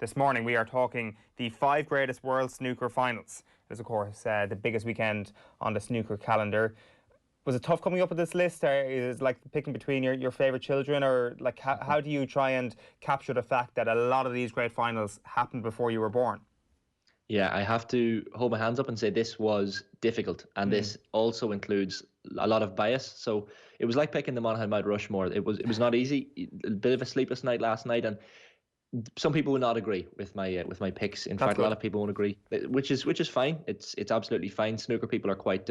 This morning we are talking the 5 greatest world snooker finals. It is, of course, the biggest weekend on the snooker calendar. Was it tough coming up with this list? Or is it like picking between your favourite children? Or like how do you try and capture the fact that a lot of these great finals happened before you were born? Yeah, I have to hold my hands up and say this was difficult, and this also includes a lot of bias. So it was like picking the Monaghan Mount Rushmore. It was not easy. A bit of a sleepless night last night, and some people will not agree with my picks. In fact, a lot of people won't agree, which is fine. It's absolutely fine. Snooker people are quite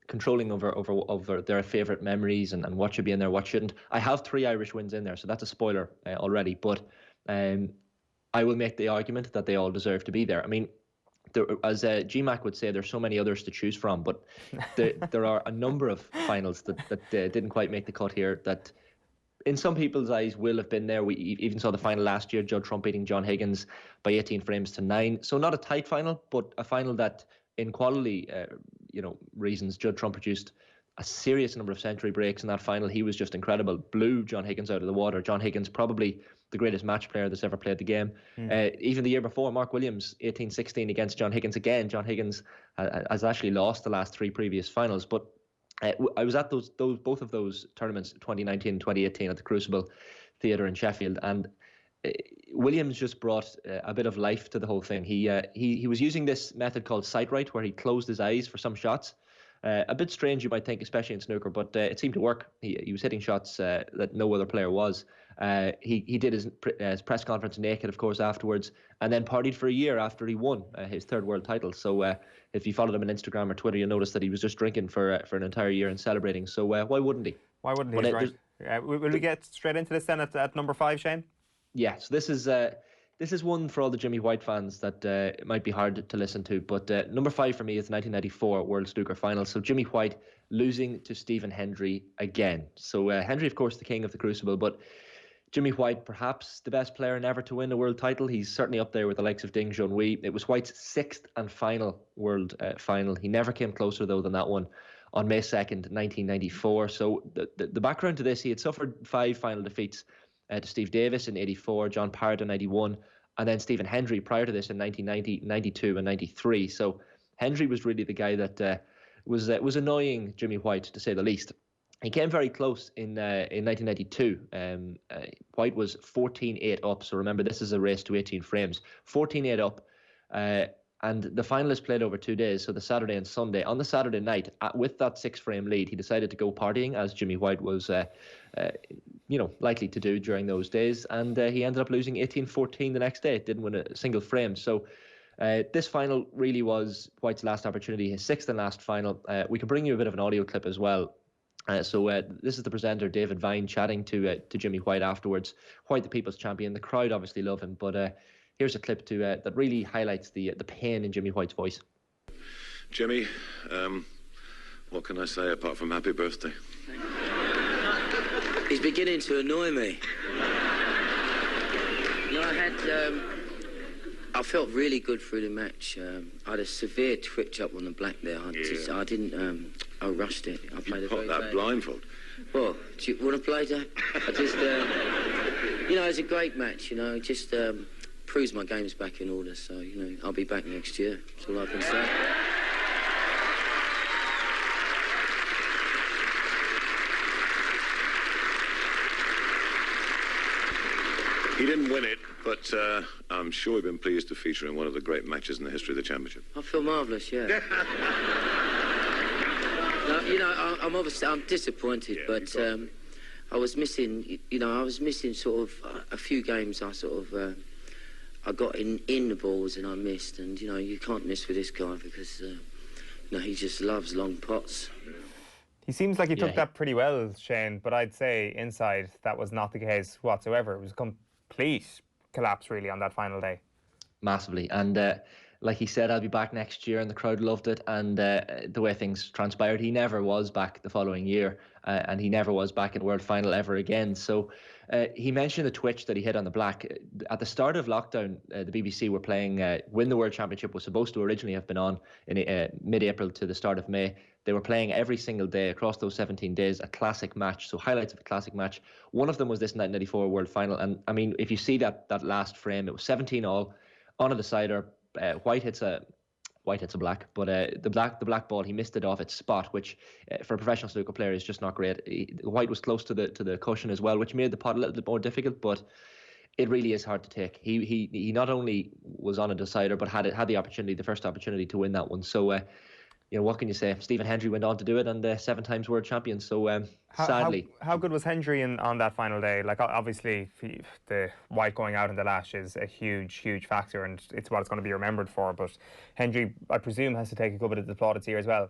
controlling over their favourite memories and what should be in there, what shouldn't. I have 3 Irish wins in there, so that's a spoiler already. But I will make the argument that they all deserve to be there. I mean, as GMAC would say, there's so many others to choose from, but there are a number of finals that didn't quite make the cut here that in some people's eyes will have been there. We even saw the final last year, Judd Trump beating John Higgins by 18 frames to 9. So not a tight final, but a final that in quality reasons, Judd Trump produced a serious number of century breaks in that final. He was just incredible, blew John Higgins out of the water. John Higgins, probably the greatest match player that's ever played the game. Even the year before, Mark Williams, 18-16 against John Higgins. Again, John Higgins has actually lost the last 3 previous finals, but I was at both of those tournaments, 2019 and 2018, at the Crucible Theatre in Sheffield, and Williams just brought a bit of life to the whole thing. He was using this method called sight right, where he closed his eyes for some shots. A bit strange, you might think, especially in snooker, but it seemed to work. He was hitting shots that no other player was. He did his press conference naked, of course, afterwards, and then partied for a year after he won his 3rd world title. So if you followed him on Instagram or Twitter, you'll notice that he was just drinking for an entire year and celebrating. So why wouldn't he? Why wouldn't he? Right. Will we get straight into this then at number 5, Shane? Yeah, so this is one for all the Jimmy White fans that it might be hard to listen to, but number 5 for me is the 1994 World Snooker Final. So Jimmy White losing to Stephen Hendry again. So Hendry, of course, the king of the Crucible, but Jimmy White, perhaps the best player never to win a world title. He's certainly up there with the likes of Ding Junhui. It was White's 6th and final world final. He never came closer, though, than that one on May 2nd, 1994. So the background to this, he had suffered 5 final defeats to Steve Davis in 84, John Parrott in 91, and then Stephen Hendry prior to this in 1990, 92 and 93. So Hendry was really the guy that was annoying Jimmy White, to say the least. He came very close in 1992. White was 14-8 up. So remember, this is a race to 18 frames. 14-8 up. And the finalists played over 2 days, so the Saturday and Sunday. On the Saturday night, with that 6-frame lead, he decided to go partying, as Jimmy White was likely to do during those days. And he ended up losing 18-14 the next day. It didn't win a single frame. So this final really was White's last opportunity, his 6th and last final. We can bring you a bit of an audio clip as well. So this is the presenter, David Vine, chatting to Jimmy White afterwards. White, the people's champion. The crowd obviously love him, but here's a clip that really highlights the pain in Jimmy White's voice. Jimmy, what can I say apart from happy birthday? He's beginning to annoy me. I felt really good through the match. I had a severe twitch up on the black there. I rushed it. I played a very bad blindfold. Well, do you want to play that? I just, it's a great match. Just proves my game's back in order. So I'll be back next year. That's all I can say. He didn't win it, but I'm sure we've been pleased to feature in one of the great matches in the history of the championship. I feel marvellous, yeah. I'm disappointed, yeah, but I was missing. I was missing sort of a few games. I got in the balls and I missed, and you can't miss with this guy because he just loves long pots. He seems like he took that pretty well, Shane, but I'd say inside that was not the case whatsoever. It was complete collapse really on that final day. Massively, and like he said, I'll be back next year, and the crowd loved it. And the way things transpired, he never was back the following year, and he never was back in the World Final ever again. So he mentioned the twitch that he hit on the black. At the start of lockdown, the BBC were playing when the World Championship was supposed to originally have been on in mid-April to the start of May. They were playing every single day across those 17 days a classic match, so highlights of a classic match. One of them was this 1994 World Final, and I mean, if you see that last frame, it was 17-all on a decider. White hits a black, but the black ball, he missed it off its spot, which for a professional snooker player is just not great. White was close to the cushion as well, which made the pot a little bit more difficult, but it really is hard to take. He not only was on a decider, but had the first opportunity to win that one. So what can you say? Stephen Hendry went on to do it, and 7 times world champion. So sadly, how good was Hendry on that final day? Like, obviously, the White going out in the lash is a huge factor, and it's what it's going to be remembered for. But Hendry, I presume, has to take a good bit of the plaudits here as well.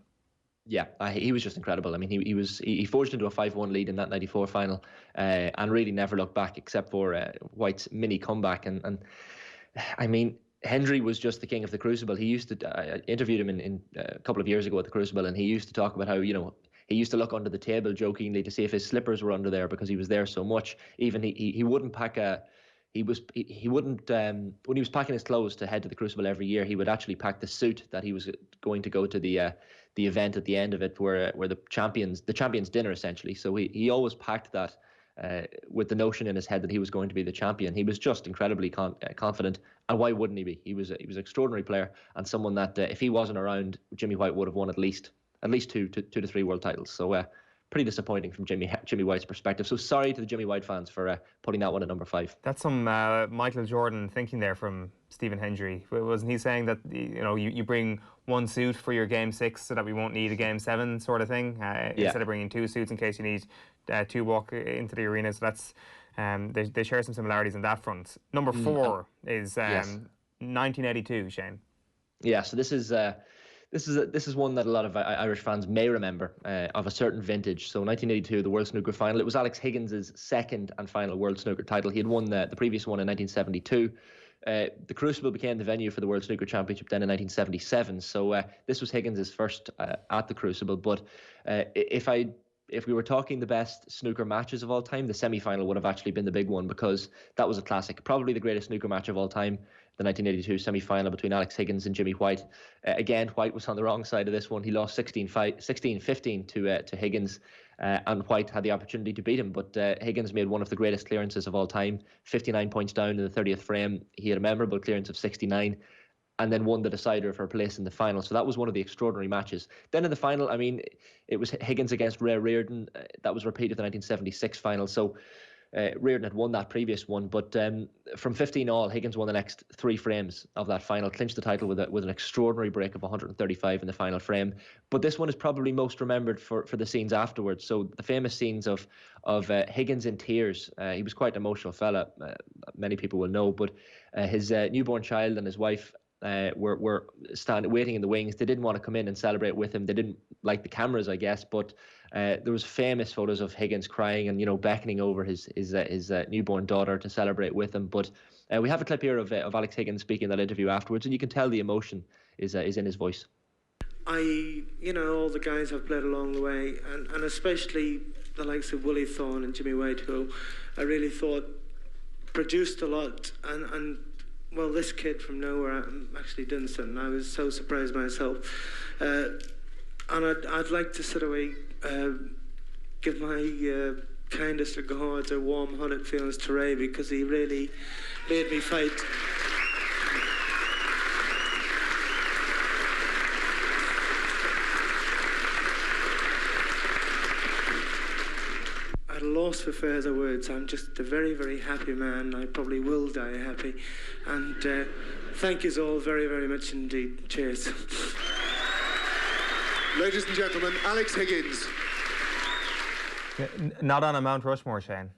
Yeah, he was just incredible. I mean, he forged into a 5-1 lead in that 94 final, and really never looked back, except for White's mini comeback. And I mean, Hendry was just the king of the Crucible. He used to, I interviewed him in a couple of years ago at the Crucible, and he used to talk about how, he used to look under the table jokingly to see if his slippers were under there because he was there so much. Even he wouldn't pack he wouldn't when he was packing his clothes to head to the Crucible every year, he would actually pack the suit that he was going to go to the event at the end of it, where the champions dinner essentially. So he always packed that with the notion in his head that he was going to be the champion. He was just incredibly confident, and why wouldn't he be? He was an extraordinary player, and someone that if he wasn't around, Jimmy White would have won at least 2 to 3 world titles. So pretty disappointing from Jimmy White's perspective. So sorry to the Jimmy White fans for putting that one at number 5. That's some Michael Jordan thinking there from Stephen Hendry. Wasn't he saying that you bring one suit for your game 6 so that we won't need a game 7 sort of thing, instead of bringing 2 suits in case you need to walk into the arena? So that's they share some similarities on that front. Number 4 is 1982, Shane. Yeah, so this is one that a lot of Irish fans may remember of a certain vintage. So 1982, the World Snooker Final. It was Alex Higgins' second and final World Snooker title. He had won the previous one in 1972. The Crucible became the venue for the World Snooker Championship then in 1977. So this was Higgins' first at the Crucible. But if we were talking the best snooker matches of all time, the semi-final would have actually been the big one, because that was a classic. Probably the greatest snooker match of all time, the 1982 semi-final between Alex Higgins and Jimmy White. Again, White was on the wrong side of this one. He lost 16-15 to Higgins, and White had the opportunity to beat him. But Higgins made one of the greatest clearances of all time, 59 points down in the 30th frame. He had a memorable clearance of 69. And then won the decider for a place in the final. So that was one of the extraordinary matches. Then in the final, I mean, it was Higgins against Ray Reardon. That was repeated the 1976 final. So Reardon had won that previous one. But from 15-all, Higgins won the next 3 frames of that final, clinched the title with an extraordinary break of 135 in the final frame. But this one is probably most remembered for the scenes afterwards. So the famous scenes of Higgins in tears. He was quite an emotional fella, many people will know. But his newborn child and his wife were waiting in the wings. They didn't want to come in and celebrate with him. They didn't like the cameras, I guess. But there was famous photos of Higgins crying and beckoning over his newborn daughter to celebrate with him. But we have a clip here of Alex Higgins speaking in that interview afterwards, and you can tell the emotion is in his voice. All the guys I've played along the way, and especially the likes of Willie Thorne and Jimmy White, who I really thought produced a lot, and well, this kid from nowhere actually done something. I was so surprised myself. And I'd like to sort of give my kindest regards or warm-hearted feelings to Ray, because he really made me fight. At a loss for further words. I'm just a very, very happy man. I probably will die happy. And thank you all very, very much indeed. Cheers. Ladies and gentlemen, Alex Higgins. Not on a Mount Rushmore, Shane.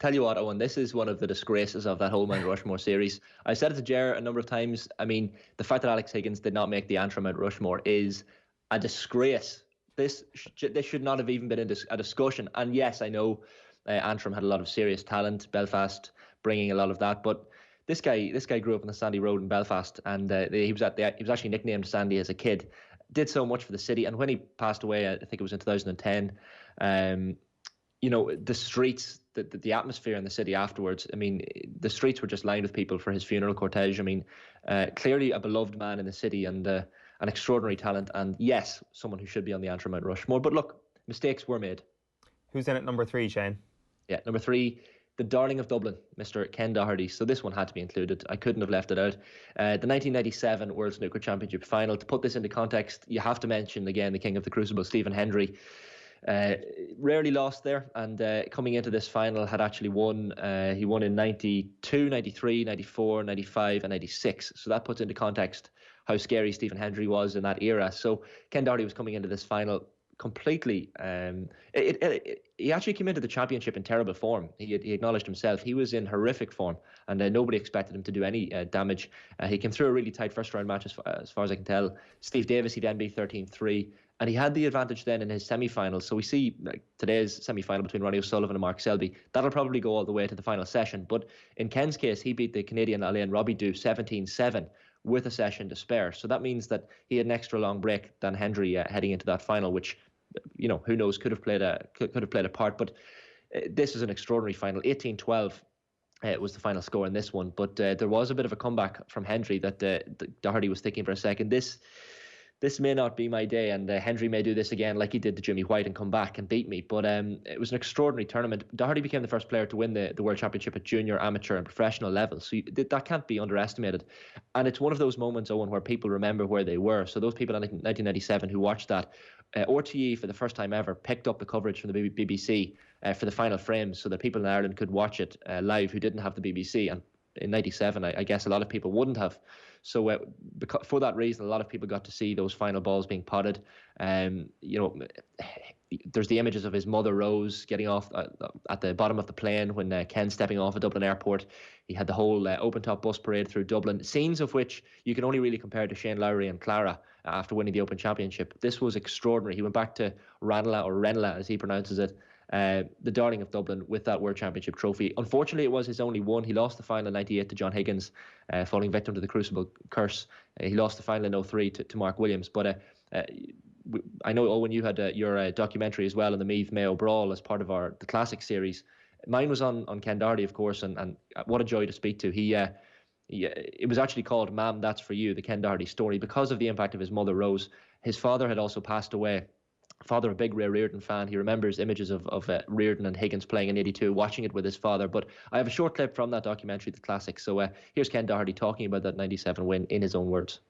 Tell you what, Owen, this is one of the disgraces of that whole Mount Rushmore series. I said it to Ger a number of times. I mean, the fact that Alex Higgins did not make the Antrim Mount Rushmore is a disgrace. This should not have even been a discussion. And yes, I know Antrim had a lot of serious talent, Belfast bringing a lot of that, but this guy grew up on the Sandy Road in Belfast, and he was actually nicknamed Sandy as a kid. Did so much for the city, and when he passed away, I think it was in 2010. The streets, the atmosphere in the city afterwards. I mean, the streets were just lined with people for his funeral cortege. I mean, clearly a beloved man in the city, and an extraordinary talent, and yes, someone who should be on the Antrim Mount Rushmore. But look, mistakes were made. Who's in at number 3, Shane? Yeah, number 3, the darling of Dublin, Mr. Ken Doherty. So this one had to be included. I couldn't have left it out. The 1997 World Snooker Championship final. To put this into context, you have to mention again the king of the Crucible, Stephen Hendry. Rarely lost there, and coming into this final had actually won. He won in 92, 93, 94, 95 and 96. So that puts into context how scary Stephen Hendry was in that era. So Ken Doherty was coming into this final completely. He actually came into the championship in terrible form. He acknowledged himself. He was in horrific form, and nobody expected him to do any damage. He came through a really tight first round match as far as I can tell. Steve Davis, he then beat 13-3. And he had the advantage then in his semi-finals. So we see today's semi-final between Ronnie OSullivan and Mark Selby. That'll probably go all the way to the final session. But in Ken's case, he beat the Canadian Alain Robidoux 17-7 with a session to spare. So that means that he had an extra long break than Hendry heading into that final, which, who knows, could have played a part. But this is an extraordinary final. 18-12 was the final score in this one. But there was a bit of a comeback from Hendry that Doherty was thinking for a second. This may not be my day, and Hendry may do this again like he did to Jimmy White and come back and beat me. But it was an extraordinary tournament. Doherty became the first player to win the World Championship at junior, amateur and professional level. So that can't be underestimated. And it's one of those moments, Owen, where people remember where they were. So those people in 1997 who watched that, RTE for the first time ever picked up the coverage from the BBC for the final frames so that people in Ireland could watch it live who didn't have the BBC. And in 97, I guess a lot of people wouldn't have. So for that reason, a lot of people got to see those final balls being potted. There's the images of his mother Rose getting off at the bottom of the plane when Ken stepping off at Dublin Airport. He had the whole open-top bus parade through Dublin, scenes of which you can only really compare to Shane Lowry and Clara after winning the Open Championship. This was extraordinary. He went back to Ranelagh, as he pronounces it, the darling of Dublin, with that World Championship trophy. Unfortunately, it was his only one. He lost the final in 98 to John Higgins, falling victim to the Crucible curse. He lost the final in 03 to Mark Williams. But I know, Owen, you had your documentary as well on the Meath Mayo Brawl as part of the Classic series. Mine was on Ken Doherty, of course, and what a joy to speak to. It was actually called Ma'am, That's For You, the Ken Doherty story, because of the impact of his mother, Rose. His father had also passed away. Father, a big Ray Reardon fan. He remembers images of Reardon and Higgins playing in 82, watching it with his father. But I have a short clip from that documentary, The Classic. So here's Ken Doherty talking about that 97 win in his own words.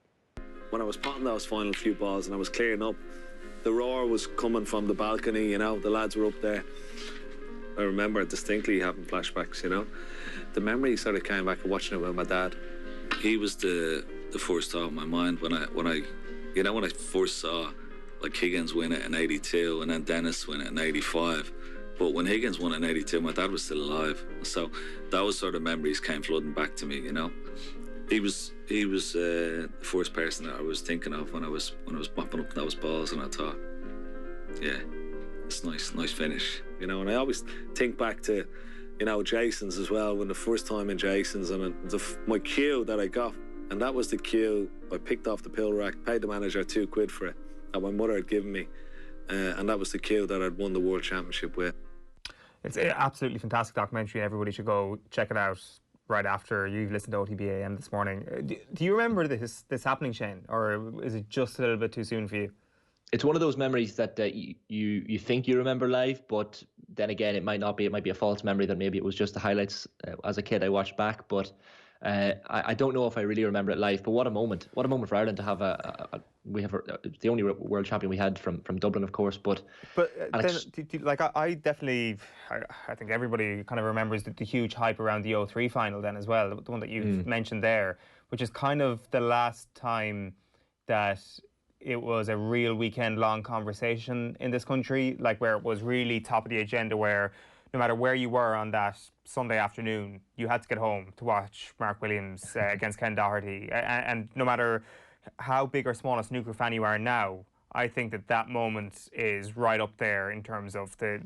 When I was potting those final few balls and I was clearing up, the roar was coming from the balcony, the lads were up there. I remember distinctly having flashbacks, The memory sort of came back of watching it with my dad. He was the first thought in my mind when I first saw like Higgins win it in 82 and then Dennis win it in 85. But when Higgins won it in 82, my dad was still alive. So those sort of memories came flooding back to me, He was the first person that I was thinking of when I was mopping up those balls, and I thought, yeah, it's nice finish. And I always think back to, Jason's as well, when the first time in Jason's, and my cue that I got, and that was the cue I picked off the pill rack, paid the manager £2 for it, that my mother had given me, and that was the cue that I'd won the World Championship with. It's an absolutely fantastic documentary. Everybody should go check it out right after you've listened to OTB AM this morning. Do you remember this happening, Shane, or is it just a little bit too soon for you? It's one of those memories that you think you remember live, but then again, it might not be. It might be a false memory that maybe it was just the highlights as a kid I watched back. But I don't know if I really remember it live. But what a moment! What a moment for Ireland to have we have the only world champion we had from Dublin, of course. But I definitely, I think everybody kind of remembers the huge hype around the 03 final then as well, the one that you've mentioned there, which is kind of the last time that it was a real weekend-long conversation in this country, like where it was really top of the agenda, where no matter where you were on that Sunday afternoon, you had to get home to watch Mark Williams against Ken Doherty. And no matter how big or small a snooker fan you are now, I think that moment is right up there in terms of the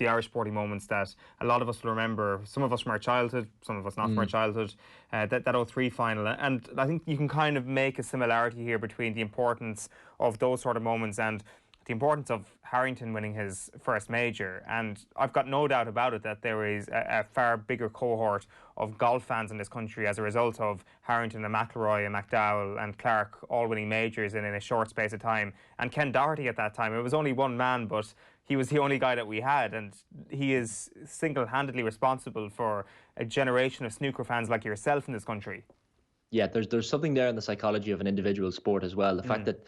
the Irish sporting moments that a lot of us will remember, some of us from our childhood, some of us not from our childhood, that 03 final. And I think you can kind of make a similarity here between the importance of those sort of moments and the importance of Harrington winning his first major. And I've got no doubt about it that there is a far bigger cohort of golf fans in this country as a result of Harrington and McIlroy and McDowell and Clark all winning majors in a short space of time. And Ken Doherty at that time, it was only one man, but he was the only guy that we had, and he is single-handedly responsible for a generation of snooker fans like yourself in this country. Yeah, there's something there in the psychology of an individual sport as well. The fact that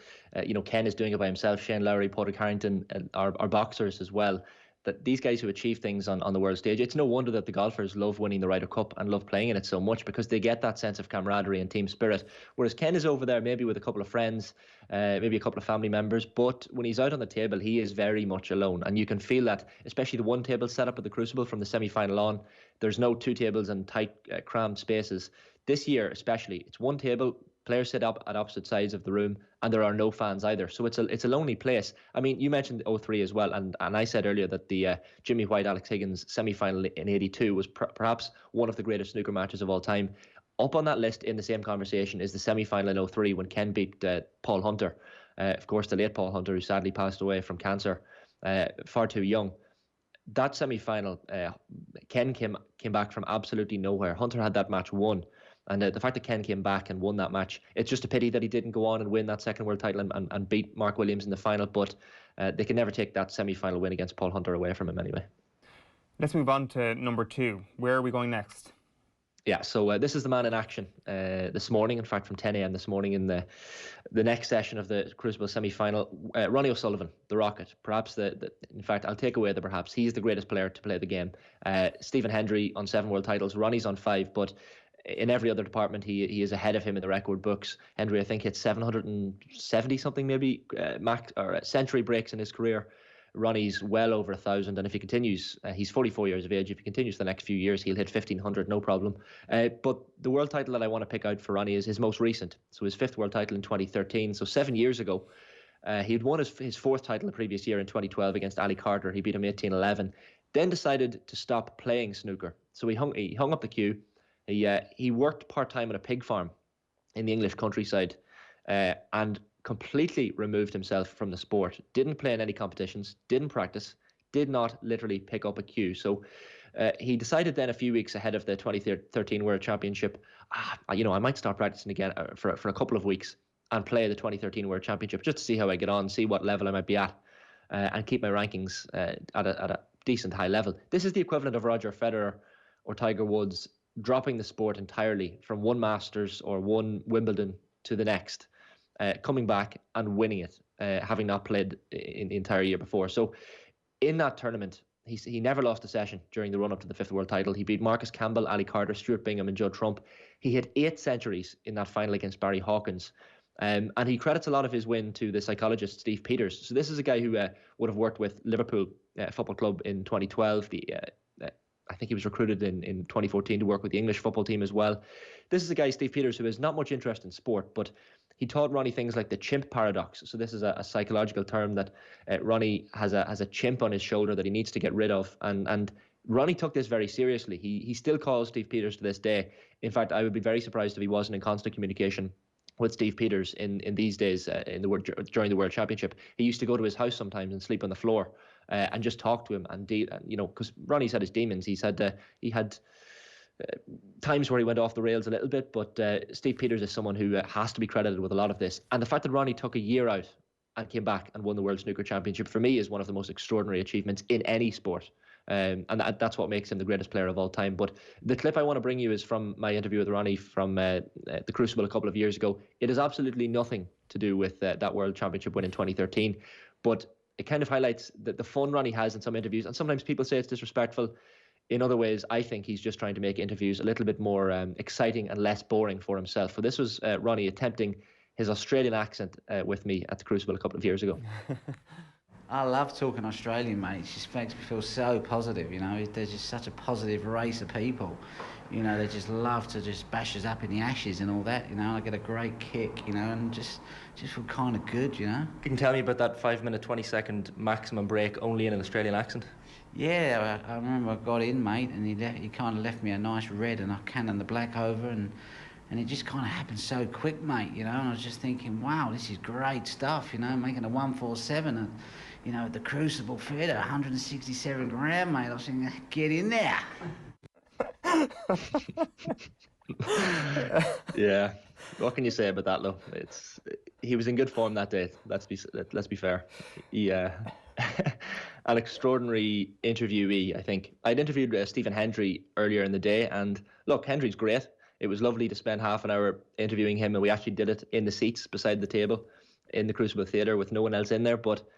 Ken is doing it by himself, Shane Lowry, Padraig Harrington, are boxers as well. That these guys who achieve things on the world stage, it's no wonder that the golfers love winning the Ryder Cup and love playing in it so much, because they get that sense of camaraderie and team spirit. Whereas Ken is over there maybe with a couple of friends, maybe a couple of family members, but when he's out on the table, he is very much alone. And you can feel that, especially the one table setup at the Crucible from the semi-final on. There's no two tables and tight crammed spaces. This year especially, it's one table, players sit up at opposite sides of the room, and there are no fans either. So it's a lonely place. I mean, you mentioned 03 as well, and I said earlier that the Jimmy White, Alex Higgins semi-final in 82 was perhaps one of the greatest snooker matches of all time. Up on that list in the same conversation is the semi-final in 03 when Ken beat Paul Hunter. Of course, the late Paul Hunter, who sadly passed away from cancer far too young. That semi-final, Ken came back from absolutely nowhere. Hunter had that match won. And the fact that Ken came back and won that match, it's just a pity that he didn't go on and win that second world title and beat Mark Williams in the final. But they can never take that semi-final win against Paul Hunter away from him anyway. Let's move on to number 2. Where are we going next? Yeah, so this is the man in action this morning. In fact, from 10 a.m. this morning in the next session of the Crucible semi-final, Ronnie OSullivan, the Rocket. Perhaps in fact, I'll take away the perhaps. He's the greatest player to play the game. Stephen Hendry on 7 world titles. Ronnie's on 5, but in every other department, he is ahead of him in the record books. Hendry, I think, hit 770 something maybe century breaks in his career. Ronnie's well over 1,000, and if he continues, he's 44 years of age. If he continues the next few years, he'll hit 1,500, no problem. But the world title that I want to pick out for Ronnie is his most recent. So his 5th world title in 2013. So 7 years ago, he'd won his 4th title the previous year in 2012 against Ali Carter. He beat him 18-11. Then decided to stop playing snooker. So he hung up the cue. He worked part-time at a pig farm in the English countryside and completely removed himself from the sport. Didn't play in any competitions, didn't practice, did not literally pick up a cue. So he decided then a few weeks ahead of the 2013 World Championship, I might start practicing again for a couple of weeks and play the 2013 World Championship just to see how I get on, see what level I might be at, and keep my rankings at a decent high level. This is the equivalent of Roger Federer or Tiger Woods dropping the sport entirely from one Masters or one Wimbledon to the next, coming back and winning it, having not played in the entire year before. So in that tournament, he never lost a session during the run-up to the 5th world title. He beat Marcus Campbell, Ali Carter, Stuart Bingham and Judd Trump. He hit 8 centuries in that final against Barry Hawkins. And he credits a lot of his win to the psychologist Steve Peters. So this is a guy who would have worked with Liverpool Football Club in 2012, I think he was recruited in 2014 to work with the English football team as well. This is a guy, Steve Peters, who has not much interest in sport, but he taught Ronnie things like the chimp paradox. So this is a psychological term that Ronnie has a chimp on his shoulder that he needs to get rid of. And Ronnie took this very seriously. He still calls Steve Peters to this day. In fact, I would be very surprised if he wasn't in constant communication with Steve Peters in these days during the World Championship. He used to go to his house sometimes and sleep on the floor. And just talk to him and because Ronnie's had his demons. He had times where he went off the rails a little bit, but Steve Peters is someone who has to be credited with a lot of this. And the fact that Ronnie took a year out and came back and won the World Snooker Championship, for me, is one of the most extraordinary achievements in any sport. And that's what makes him the greatest player of all time. But the clip I want to bring you is from my interview with Ronnie from the Crucible a couple of years ago. It has absolutely nothing to do with that World Championship win in 2013, but it kind of highlights the fun Ronnie has in some interviews. And sometimes people say it's disrespectful. In other ways, I think he's just trying to make interviews a little bit more exciting and less boring for himself. So this was Ronnie attempting his Australian accent with me at the Crucible a couple of years ago. I love talking Australian, mate. It just makes me feel so positive, They're just such a positive race of people. They just love to just bash us up in the ashes and all that, I get a great kick, and just feel kind of good, You can tell me about that 5-minute, 20-second maximum break only in an Australian accent? Yeah, I remember I got in, mate, and he kind of left me a nice red, and I cannoned the black over, and it just kind of happened so quick, mate, you know, and I was just thinking, wow, this is great stuff, you know, making a 147 and, you know, at the Crucible Theatre, 167 grand, mate. I was thinking, get in there. Yeah, what can you say about that, though? He was in good form that day. Let's be fair. He an extraordinary interviewee, I think. I'd interviewed Stephen Hendry earlier in the day, and look, Hendry's great. It was lovely to spend half an hour interviewing him, and we actually did it in the seats beside the table in the Crucible Theatre with no one else in there. But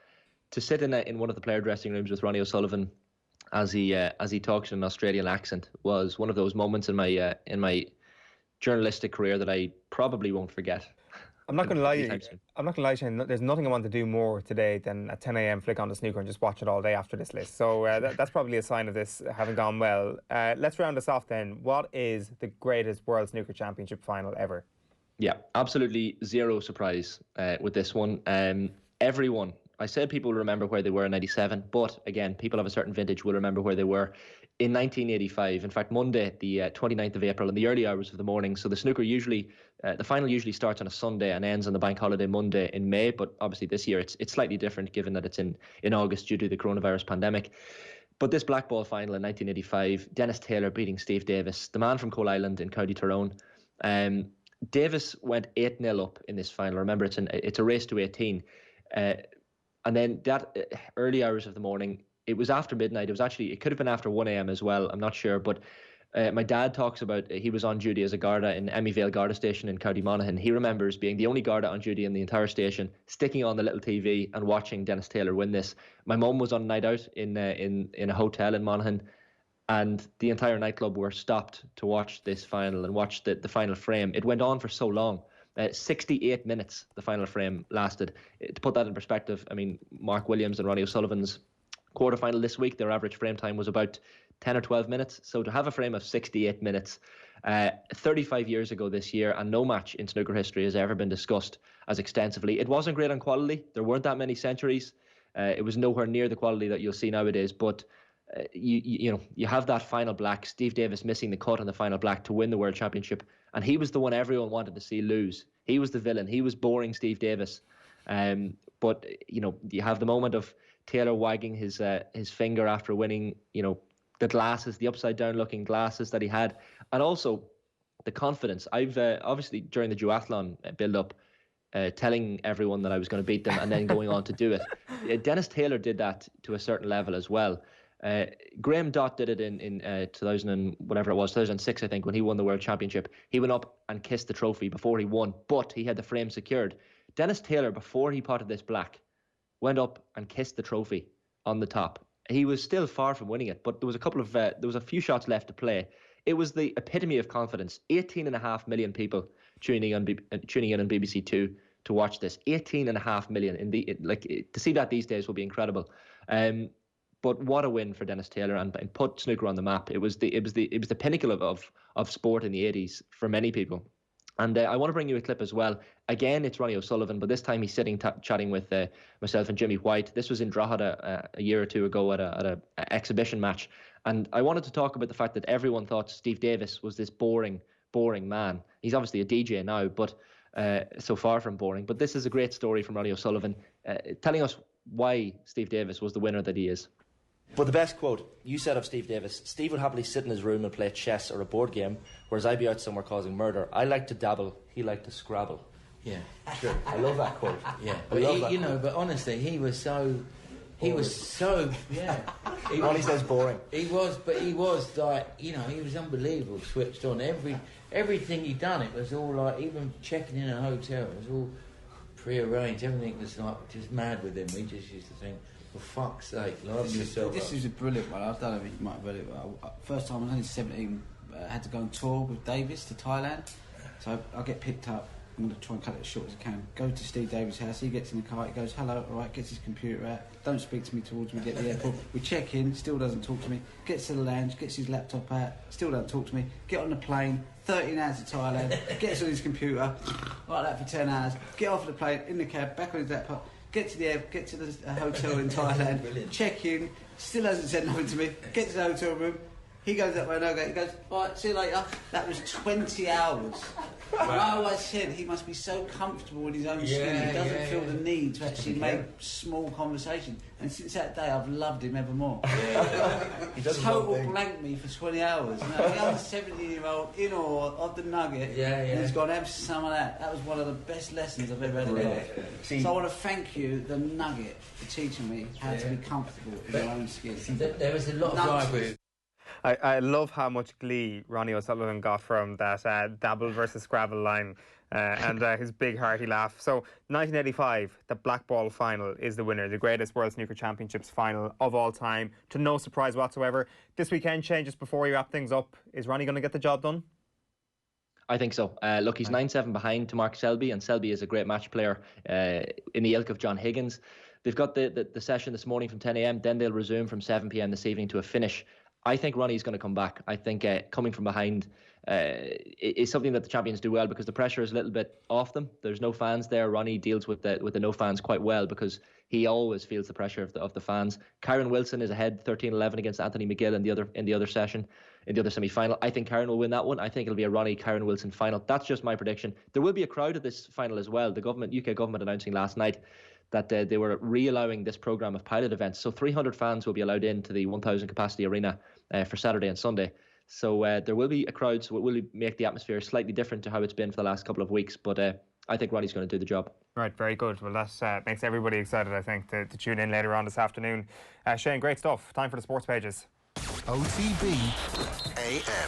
to sit in one of the player dressing rooms with Ronnie OSullivan as he talks in an Australian accent was one of those moments in my journalistic career that I probably won't forget. I'm not going to lie, Shane. There's nothing I want to do more today than at 10 a.m. flick on the snooker and just watch it all day after this list. So that's probably a sign of this having gone well. Let's round this off then. What is the greatest World Snooker Championship final ever? Yeah, absolutely zero surprise with this one. Everyone, I said people will remember where they were in 97, but again, people of a certain vintage will remember where they were in 1985. In fact, Monday, the 29th of April, in the early hours of the morning. So the snooker the final usually starts on a Sunday and ends on the bank holiday Monday in May. But obviously this year it's slightly different given that it's in August due to the coronavirus pandemic. But this black ball final in 1985, Dennis Taylor beating Steve Davis, the man from Coal Island in County Tyrone. Davis went 8-0 up in this final. Remember, it's a race to 18. And then that early hours of the morning, it was after midnight. It could have been after 1 a.m. as well. I'm not sure. But my dad talks about he was on duty as a Garda in Emmyvale Garda Station in County Monaghan. He remembers being the only Garda on duty in the entire station, sticking on the little TV and watching Dennis Taylor win this. My mum was on a night out in a hotel in Monaghan, and the entire nightclub were stopped to watch this final and watch the final frame. It went on for so long. 68 minutes the final frame lasted. To put that in perspective, I mean, Mark Williams and Ronnie OSullivan's quarterfinal this week, their average frame time was about 10 or 12 minutes. So to have a frame of 68 minutes 35 years ago this year, and no match in snooker history has ever been discussed as extensively. It wasn't great on quality. There weren't that many centuries. It was nowhere near the quality that you'll see nowadays. But you have that final black, Steve Davis missing the cut on the final black to win the World Championship, and he was the one everyone wanted to see lose. He was the villain. He was boring Steve Davis. But you have the moment of Taylor wagging his finger after winning, the glasses, the upside down looking glasses that he had, and also the confidence. I've obviously during the duathlon build up telling everyone that I was going to beat them and then going on to do it. Dennis Taylor did that to a certain level as well. Graham Dott did it in 2006, I think, when he won the World Championship. He went up and kissed the trophy before he won, but he had the frame secured. Dennis Taylor, before he potted this black, went up and kissed the trophy on the top. He was still far from winning it, but there was a few shots left to play. It was the epitome of confidence. 18.5 million people tuning in on BBC Two to watch this. 18.5 million to see that these days will be incredible. But what a win for Dennis Taylor and put snooker on the map. It was the pinnacle of sport in the 80s for many people. And I want to bring you a clip as well. Again, it's Ronnie OSullivan, but this time he's sitting chatting with myself and Jimmy White. This was in Drogheda a year or two ago at a exhibition match. And I wanted to talk about the fact that everyone thought Steve Davis was this boring man. He's obviously a DJ now, but so far from boring. But this is a great story from Ronnie OSullivan, telling us why Steve Davis was the winner that he is. But the best quote, you said of Steve Davis, Steve would happily sit in his room and play chess or a board game, whereas I'd be out somewhere causing murder. I like to dabble, he liked to scrabble. Yeah. Sure. I love that quote. Yeah. But honestly, he was so... yeah. Ronnie says boring. He was like, he was unbelievable, switched on. Everything he'd done, it was all like, even checking in a hotel, it was all pre-arranged. Everything was like just mad with him. We just used to think, for fuck's sake, love yourself. This is a brilliant one. I don't know if you might have read it. First time I was only 17, had to go on tour with Davis to Thailand. So I get picked up. I'm going to try and cut it as short as I can. Go to Steve Davis' house. He gets in the car. He goes, hello, all right, gets his computer out. Don't speak to me towards me, get to the airport. We check in, still doesn't talk to me. Gets to the lounge, gets his laptop out, still don't talk to me. Get on the plane, 13 hours to Thailand, gets on his computer, like that for 10 hours. Get off the plane, in the cab, back on his laptop. get to the hotel in Thailand, check in, still hasn't said nothing to me, get to the hotel room, he goes up my no-gate, he goes, right, see you later. That was 20 hours. And I always said he must be so comfortable in his own skin, he doesn't feel the need to actually make small conversation. And since that day, I've loved him ever more. He total blanked me for 20 hours. You know, I'm a 17-year-old in awe of the nugget, and he's gone, have some of that. That was one of the best lessons I've ever had in life. So I want to thank you, the nugget, for teaching me how to be comfortable in your own skin. There was a lot of rivalry. I love how much glee Ronnie OSullivan got from that Dabble versus Scrabble line and his big hearty laugh. So 1985, the black ball final is the winner, the greatest World Snooker Championships final of all time, to no surprise whatsoever. This weekend, Shane, just before we wrap things up, is Ronnie going to get the job done? I think so. Look, he's 9-7 behind to Mark Selby, and Selby is a great match player in the ilk of John Higgins. They've got the session this morning from 10 a.m, then they'll resume from 7 p.m. this evening to a finish. I think Ronnie's going to come back. I think coming from behind is something that the champions do well, because the pressure is a little bit off them. There's no fans there. Ronnie deals with the no fans quite well, because he always feels the pressure of the fans. Kieran Wilson is ahead 13-11 against Anthony McGill in the other session, in the other semi-final. I think Kieran will win that one. I think it'll be a Ronnie-Kieran Wilson final. That's just my prediction. There will be a crowd at this final as well. The UK government announcing last night that they were re-allowing this programme of pilot events. So 300 fans will be allowed into the 1,000 capacity arena for Saturday and Sunday. So there will be a crowd, so it will make the atmosphere slightly different to how it's been for the last couple of weeks. But I think Ronnie's going to do the job. Right, very good. Well, that makes everybody excited, I think, to tune in later on this afternoon. Shane, great stuff. Time for the sports pages. OTB AM.